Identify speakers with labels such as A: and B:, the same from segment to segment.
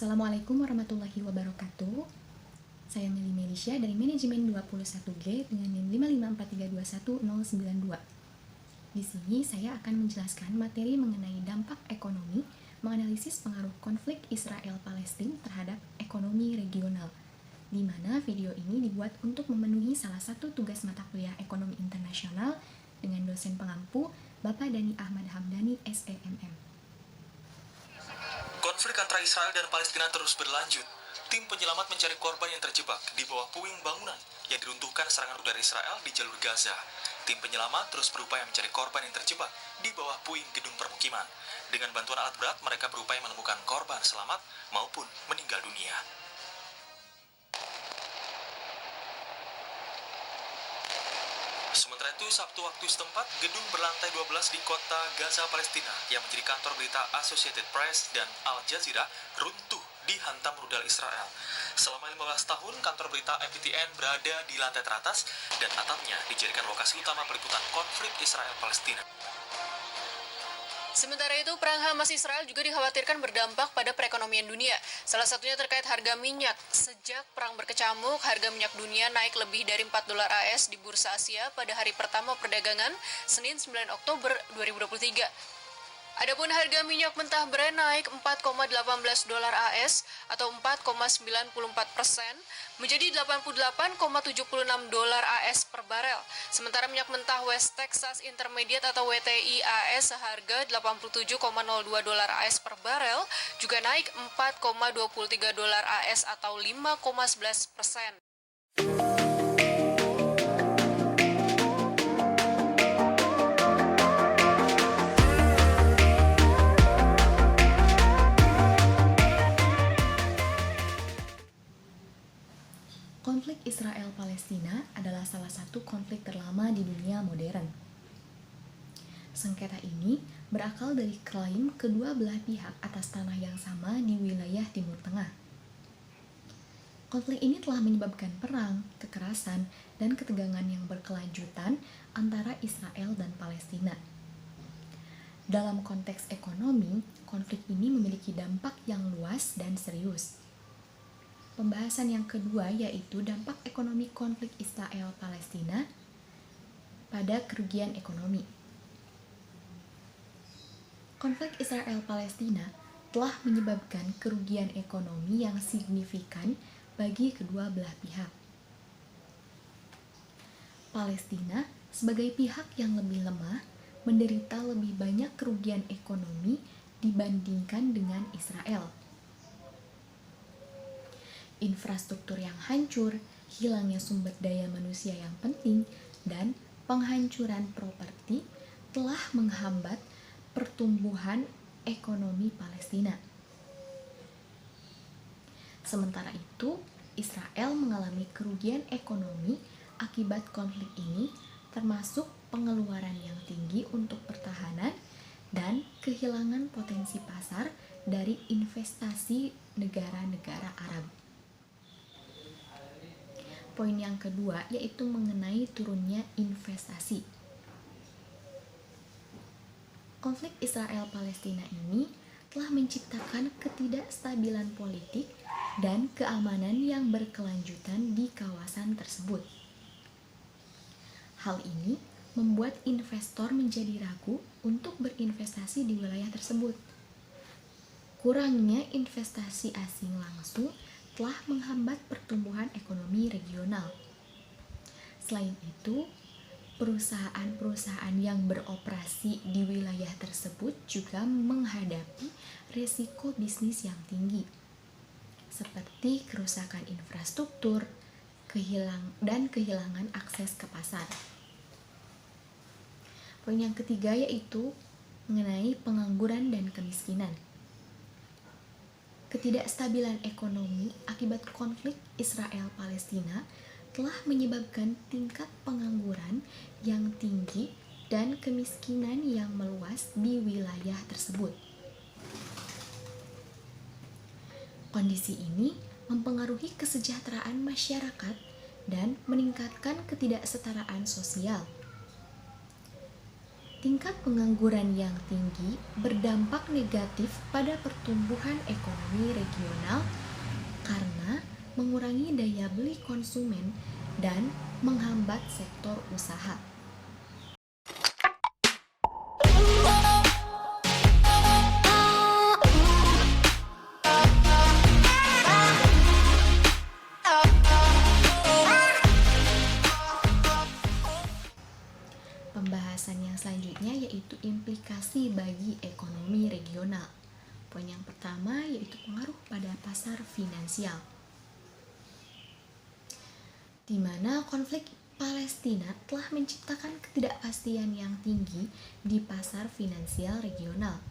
A: Assalamualaikum warahmatullahi wabarakatuh. Saya Meli Melisha dari Manajemen 21G dengan NIM 554321092. Di sini saya akan menjelaskan materi mengenai dampak ekonomi, menganalisis pengaruh konflik Israel-Palestina terhadap ekonomi regional, di mana video ini dibuat untuk memenuhi salah satu tugas mata kuliah ekonomi internasional dengan dosen pengampu Bapak Dani Ahmad Hamdani, SEMM.
B: Konflik antara Israel dan Palestina terus berlanjut. Tim penyelamat mencari korban yang terjebak di bawah puing bangunan yang diruntuhkan serangan udara Israel di jalur Gaza. Tim penyelamat terus berupaya mencari korban yang terjebak di bawah puing gedung permukiman. Dengan bantuan alat berat, mereka berupaya menemukan korban selamat maupun meninggal dunia. Sementara itu, Sabtu waktu setempat, gedung berlantai 12 di kota Gaza, Palestina, yang menjadi kantor berita Associated Press dan Al Jazeera, runtuh dihantam rudal Israel. Selama 15 tahun, kantor berita MPTN berada di lantai teratas, dan atapnya dijadikan lokasi utama peliputan konflik Israel-Palestina.
C: Sementara itu, perang Hamas Israel juga dikhawatirkan berdampak pada perekonomian dunia. Salah satunya terkait harga minyak. Sejak perang berkecamuk, harga minyak dunia naik lebih dari $4 AS di Bursa Asia pada hari pertama perdagangan, Senin 9 Oktober 2023. Adapun harga minyak mentah Brent naik $4,18 AS atau 4,94% menjadi $88,76 AS per barel. Sementara minyak mentah West Texas Intermediate atau WTI AS seharga $87,02 AS per barel juga naik $4,23 AS atau 5,11%.
A: Konflik Israel-Palestina adalah salah satu konflik terlama di dunia modern. Sengketa ini berakal dari klaim kedua belah pihak atas tanah yang sama di wilayah Timur Tengah. Konflik ini telah menyebabkan perang, kekerasan, dan ketegangan yang berkelanjutan antara Israel dan Palestina. Dalam konteks ekonomi, konflik ini memiliki dampak yang luas dan serius. Pembahasan yang kedua yaitu dampak ekonomi konflik Israel-Palestina pada kerugian ekonomi. Konflik Israel-Palestina telah menyebabkan kerugian ekonomi yang signifikan bagi kedua belah pihak. Palestina sebagai pihak yang lebih lemah menderita lebih banyak kerugian ekonomi dibandingkan dengan Israel. Infrastruktur yang hancur, hilangnya sumber daya manusia yang penting, dan penghancuran properti telah menghambat pertumbuhan ekonomi Palestina. Sementara itu, Israel mengalami kerugian ekonomi akibat konflik ini, termasuk pengeluaran yang tinggi untuk pertahanan dan kehilangan potensi pasar dari investasi negara-negara Arab. Poin yang kedua yaitu mengenai turunnya investasi. Konflik Israel-Palestina ini telah menciptakan ketidakstabilan politik dan keamanan yang berkelanjutan di kawasan tersebut. Hal ini membuat investor menjadi ragu untuk berinvestasi di wilayah tersebut. Kurangnya investasi asing langsung telah menghambat pertumbuhan ekonomi regional. Selain itu, perusahaan-perusahaan yang beroperasi di wilayah tersebut juga menghadapi risiko bisnis yang tinggi, seperti kerusakan infrastruktur, dan kehilangan akses ke pasar. Poin yang ketiga yaitu mengenai pengangguran dan kemiskinan. Ketidakstabilan ekonomi akibat konflik Israel-Palestina telah menyebabkan tingkat pengangguran yang tinggi dan kemiskinan yang meluas di wilayah tersebut. Kondisi ini mempengaruhi kesejahteraan masyarakat dan meningkatkan ketidaksetaraan sosial. Tingkat pengangguran yang tinggi berdampak negatif pada pertumbuhan ekonomi regional karena mengurangi daya beli konsumen dan menghambat sektor usaha. Pembahasan yang selanjutnya yaitu implikasi bagi ekonomi regional. Poin yang pertama yaitu pengaruh pada pasar finansial, di mana konflik Palestina telah menciptakan ketidakpastian yang tinggi di pasar finansial regional.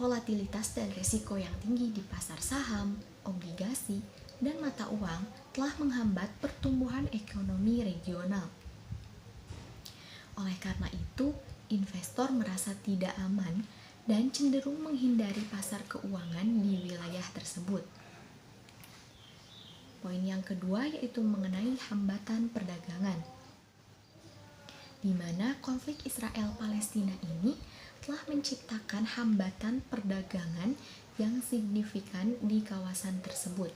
A: Volatilitas dan risiko yang tinggi di pasar saham, obligasi, dan mata uang telah menghambat pertumbuhan ekonomi regional. Oleh karena itu, investor merasa tidak aman dan cenderung menghindari pasar keuangan di wilayah tersebut. Poin yang kedua yaitu mengenai hambatan perdagangan, di mana konflik Israel-Palestina ini telah menciptakan hambatan perdagangan yang signifikan di kawasan tersebut.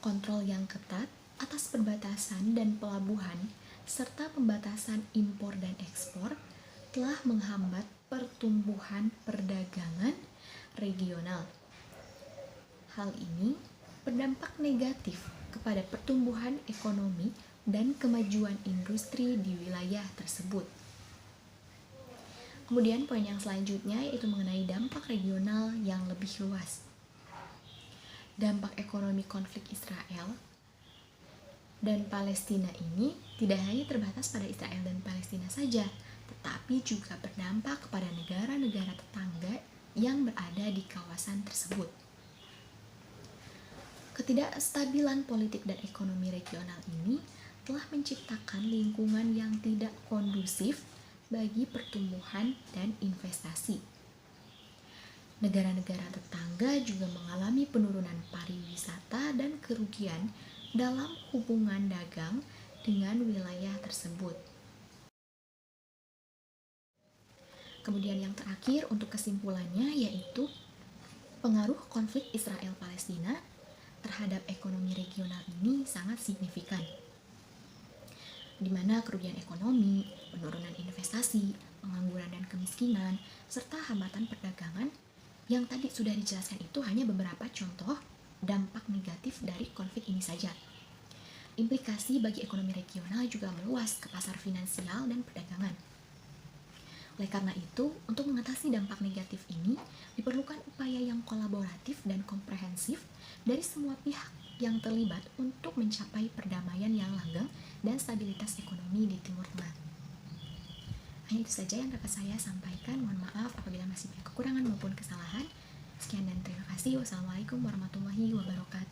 A: Kontrol yang ketat atas perbatasan dan pelabuhan serta pembatasan impor dan ekspor telah menghambat pertumbuhan perdagangan regional. Hal ini berdampak negatif kepada pertumbuhan ekonomi dan kemajuan industri di wilayah tersebut. Kemudian poin yang selanjutnya yaitu mengenai dampak regional yang lebih luas. Dampak ekonomi konflik Israel dan Palestina ini tidak hanya terbatas pada Israel dan Palestina saja, tetapi juga berdampak kepada negara-negara tetangga yang berada di kawasan tersebut. Ketidakstabilan politik dan ekonomi regional ini telah menciptakan lingkungan yang tidak kondusif bagi pertumbuhan dan investasi. Negara-negara tetangga juga mengalami penurunan pariwisata dan kerugian dalam hubungan dagang dengan wilayah tersebut. Kemudian yang terakhir untuk kesimpulannya yaitu pengaruh konflik Israel-Palestina terhadap ekonomi regional ini sangat signifikan, di mana kerugian ekonomi, penurunan investasi, pengangguran dan kemiskinan, serta hambatan perdagangan yang tadi sudah dijelaskan itu hanya beberapa contoh dampak negatif dari konflik ini saja. Implikasi bagi ekonomi regional juga meluas ke pasar finansial dan perdagangan. Oleh karena itu, untuk mengatasi dampak negatif ini, diperlukan upaya yang kolaboratif dan komprehensif dari semua pihak yang terlibat untuk mencapai perdamaian yang langgeng dan stabilitas ekonomi di Timur Tengah. Hanya itu saja yang dapat saya sampaikan. Mohon maaf apabila masih banyak kekurangan maupun kesalahan. Sekian dan terima kasih. Wassalamualaikum warahmatullahi wabarakatuh.